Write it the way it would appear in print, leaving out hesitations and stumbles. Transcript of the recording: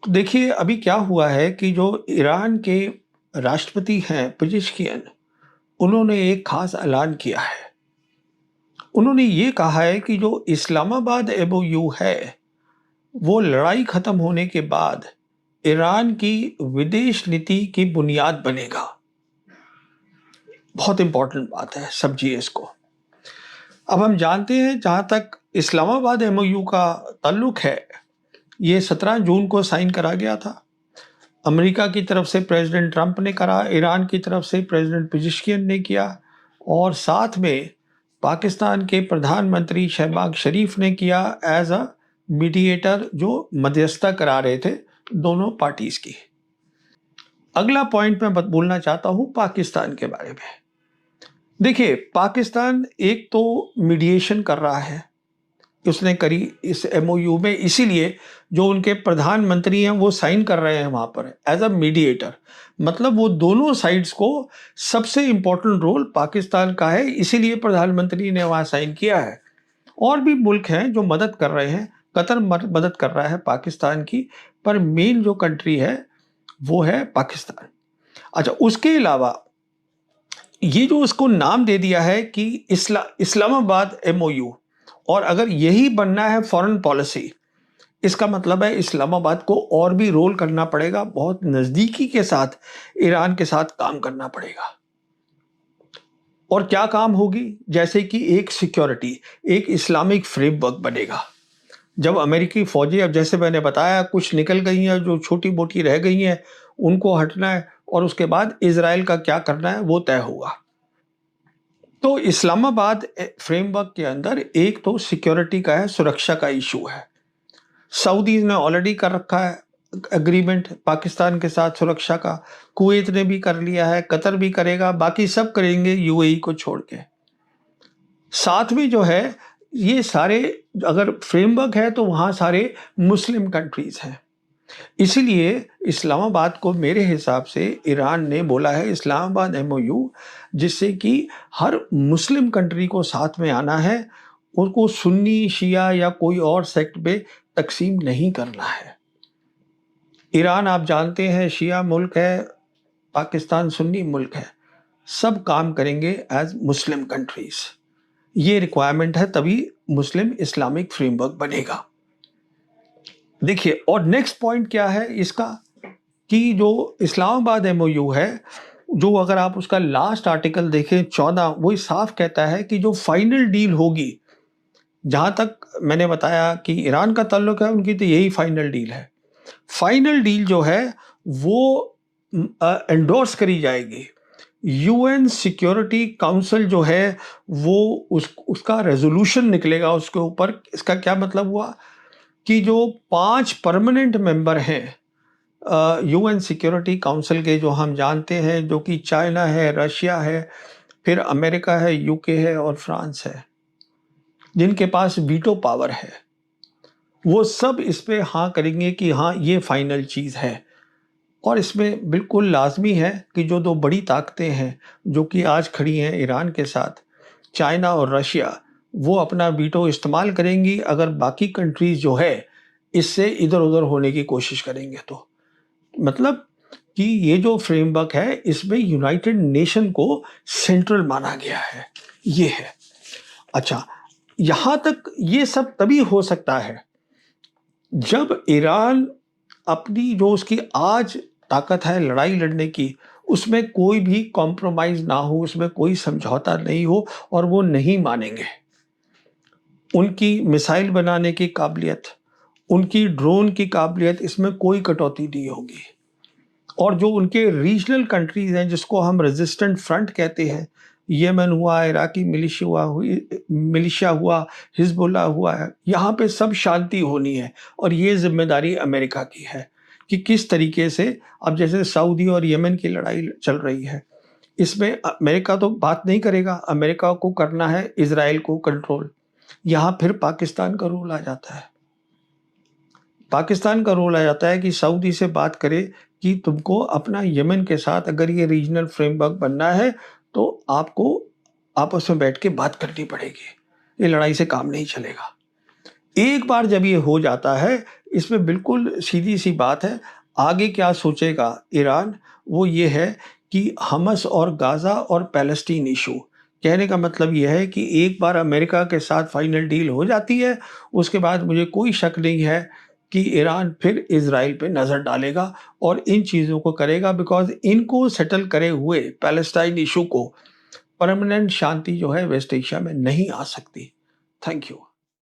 तो देखिए अभी क्या हुआ है कि जो ईरान के राष्ट्रपति हैं पेजेश्कियन, उन्होंने एक खास ऐलान किया है। उन्होंने ये कहा है कि जो इस्लामाबाद एमओयू है, वो लड़ाई खत्म होने के बाद ईरान की विदेश नीति की बुनियाद बनेगा। बहुत इंपॉर्टेंट बात है, समझिए इसको। अब हम जानते हैं जहां तक इस्लामाबाद एमओयू का ताल्लुक है, ये 17 जून को साइन करा गया था। अमेरिका की तरफ से प्रेसिडेंट ट्रंप ने करा, ईरान की तरफ से प्रेसिडेंट पेजेश्कियन ने किया, और साथ में पाकिस्तान के प्रधानमंत्री शहबाज शरीफ ने किया एज अ मीडिएटर, जो मध्यस्थता करा रहे थे दोनों पार्टीज की। अगला पॉइंट मैं बोलना चाहता हूं पाकिस्तान के बारे में। देखिए पाकिस्तान एक तो मीडिएशन कर रहा है, उसने करी इस एमओयू में, इसीलिए जो उनके प्रधानमंत्री हैं वो साइन कर रहे हैं वहां पर एज अ मीडिएटर। मतलब वो दोनों साइड्स को, सबसे इंपॉर्टेंट रोल पाकिस्तान का है, इसीलिए प्रधानमंत्री ने वहां साइन किया है। और भी मुल्क हैं जो मदद कर रहे हैं, कतर मदद कर रहा है पाकिस्तान की, पर मेन जो कंट्री है वो है पाकिस्तान। अच्छा, उसके अलावा ये जो उसको नाम दे दिया है कि इस्लामाबाद एमओयू, और अगर यही बनना है फॉरेन पॉलिसी, इसका मतलब है इस्लामाबाद को और भी रोल करना पड़ेगा, बहुत नजदीकी के साथ ईरान के साथ काम करना पड़ेगा। और क्या काम होगी? जैसे कि एक सिक्योरिटी, एक इस्लामिक फ्रेमवर्क बनेगा। जब अमेरिकी फौजी, अब जैसे मैंने बताया, कुछ निकल गई हैं, जो छोटी मोटी रह गई हैं उनको हटना है, और उसके बाद इजराइल का क्या करना है वो तय होगा। तो इस्लामाबाद फ्रेमवर्क के अंदर एक तो सिक्योरिटी का है, सुरक्षा का इशू है। सऊदी ने ऑलरेडी कर रखा है एग्रीमेंट पाकिस्तान के साथ सुरक्षा का, कुवैत ने भी कर लिया है, कतर भी करेगा, बाकी सब करेंगे यूएई को छोड़ के। साथ में जो है ये सारे, अगर फ्रेमवर्क है तो वहां सारे मुस्लिम कंट्रीज हैं। इसीलिए इस्लामाबाद को मेरे हिसाब से ईरान ने बोला है इस्लामाबाद एमओयू, जिससे कि हर मुस्लिम कंट्री को साथ में आना है, उनको सुन्नी शिया या कोई और सेक्ट पे तकसीम नहीं करना है। ईरान आप जानते हैं शिया मुल्क है, पाकिस्तान सुन्नी मुल्क है, सब काम करेंगे एज मुस्लिम कंट्रीज। ये रिक्वायरमेंट है, तभी मुस्लिम इस्लामिक फ्रेमवर्क बनेगा। देखिए, और नेक्स्ट पॉइंट क्या है इसका, कि जो इस्लामाबाद एमओयू है, जो अगर आप उसका लास्ट आर्टिकल देखें 14, वो साफ कहता है कि जो फाइनल डील होगी, जहां तक मैंने बताया कि ईरान का ताल्लुक है, उनकी तो यही फाइनल डील है। फाइनल डील जो है वो एंडोर्स करी जाएगी। यूएन सिक्योरिटी काउंसिल जो है वो उसका रेजोल्यूशन निकलेगा उसके ऊपर। इसका क्या मतलब हुआ कि जो 5 परमानेंट मेंबर हैं यूएन सिक्योरिटी काउंसिल के, जो हम जानते हैं, जो कि चाइना है, रशिया है, फिर अमेरिका है, यूके है और फ्रांस है, जिनके पास वीटो पावर है, वो सब इस पे हाँ करेंगे कि हाँ ये फाइनल चीज़ है। और इसमें बिल्कुल लाजमी है कि जो दो बड़ी ताकतें हैं जो कि आज खड़ी हैं ईरान के साथ, चाइना और रशिया, वो अपना वीटो इस्तेमाल करेंगी अगर बाकी कंट्रीज जो है इससे इधर उधर होने की कोशिश करेंगे तो। मतलब कि ये जो फ्रेमवर्क है इसमें यूनाइटेड नेशन को सेंट्रल माना गया है, ये है। अच्छा, यहां तक ये सब तभी हो सकता है जब ईरान अपनी जो उसकी आज ताकत है लड़ाई लड़ने की, उसमें कोई भी कॉम्प्रोमाइज ना हो, उसमें कोई समझौता नहीं हो, और वो नहीं मानेंगे। उनकी मिसाइल बनाने की काबिलियत, उनकी ड्रोन की काबिलियत, इसमें कोई कटौती नहीं होगी। और जो उनके रीजनल कंट्रीज हैं जिसको हम रेजिस्टेंट फ्रंट कहते हैं, यमन हुआ, इराकी मिलिशिया हुआ, हिजबुल्लाह हुआ है, यहाँ पे सब शांति होनी है। और ये जिम्मेदारी अमेरिका की है कि किस तरीके से, अब जैसे सऊदी और यमन की लड़ाई चल रही है, इसमें अमेरिका तो बात नहीं करेगा, अमेरिका को करना है इजराइल को कंट्रोल। यहाँ फिर पाकिस्तान का रोल आ जाता है। पाकिस्तान का रोल आ जाता है कि सऊदी से बात करे कि तुमको अपना यमन के साथ अगर ये रीजनल फ्रेमवर्क बनना है तो आपको आपस में बैठ के बात करनी पड़ेगी, ये लड़ाई से काम नहीं चलेगा। एक बार जब ये हो जाता है, इसमें बिल्कुल सीधी सी बात है। आगे क्या सोचेगा ईरान, वो ये है कि हमस और गाज़ा और पैलेस्टीन इशू, कहने का मतलब ये है कि एक बार अमेरिका के साथ फाइनल डील हो जाती है, उसके बाद मुझे कोई शक नहीं है कि ईरान फिर इज़राइल पे नज़र डालेगा और इन चीज़ों को करेगा, बिकॉज़ इनको सेटल करे हुए पैलेस्टाइन इशू को परमानेंट शांति जो है वेस्ट एशिया में नहीं आ सकती। Thank you.